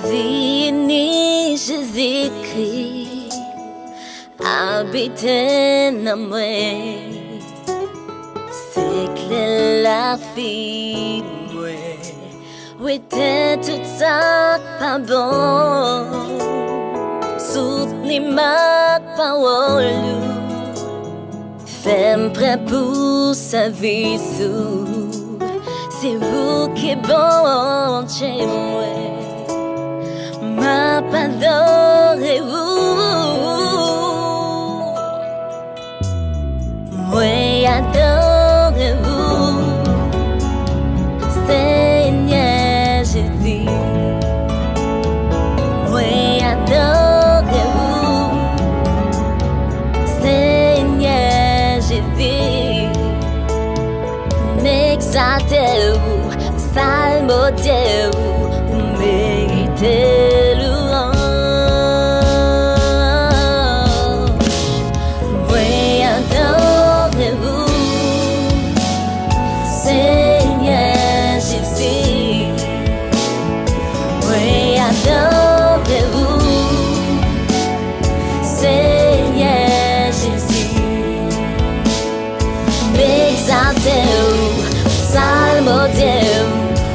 Vini Jésus-Christ habite en moi, c'est que la vie moi, oui t'es tout ça pas bon, soutenez ma parole, fais-moi prêt pour sa vie sous, c'est vous qui est bon chez moi. M'adorez-vous, oui, adorez-vous, Seigneur Jésus, oui, adorez-vous, Seigneur Jésus, m'exaltez-vous, psalmodiez-vous, vous méritez.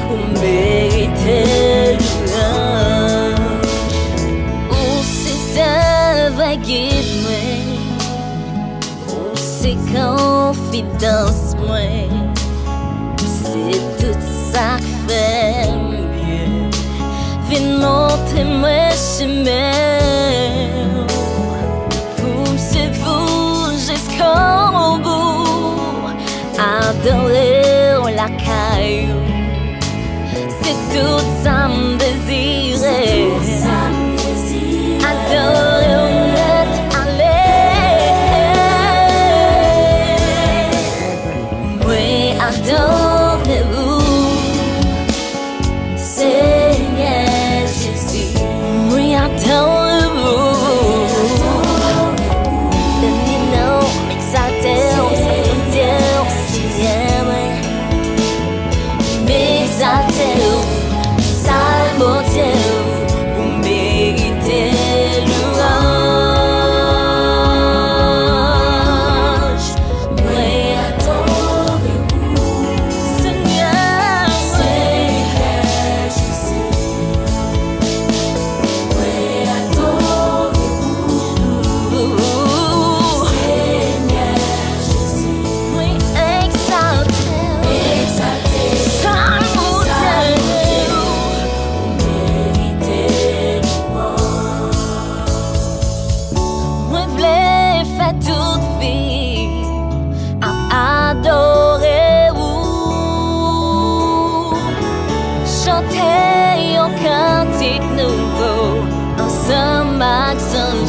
Vous méritez louange. Aussi c'est vrai guide-moi, aussi confidence moi, c'est tout ça qui fait mieux. Viens montrer-moi chemin, poussez-vous jusqu'au bout, adorez la caillou, c'est tout ça me désirait. Adorez-vous, allez. Oui, adorez-vous, Seigneur Jésus. Oui, adorez-vous. Donnez-nous, exaltez-vous, exaltez-vous, psalmodiez-vous, vous méritez louange. Oui, adorez-vous, Seigneur Jésus. Oui, adorez-vous, Seigneur Jésus. Oui, exaltez-vous, toute vie à adorez-vous, chantez un cantique nouveau ensemble accent.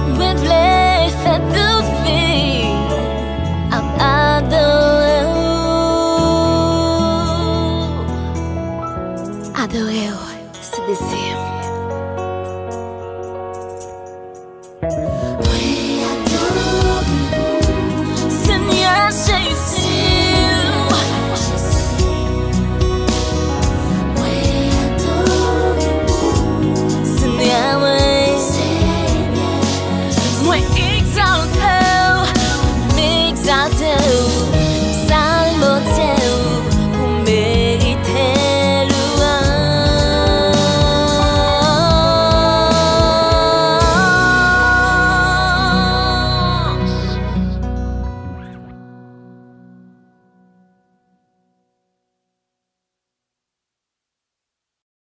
Vous voulez faire toute vie à adorez-vous, adorez-vous, c'est désir. Oui, adorez-vous, Seigneur Jésus. Oui, adorez-vous, Seigneur, oui. Oui.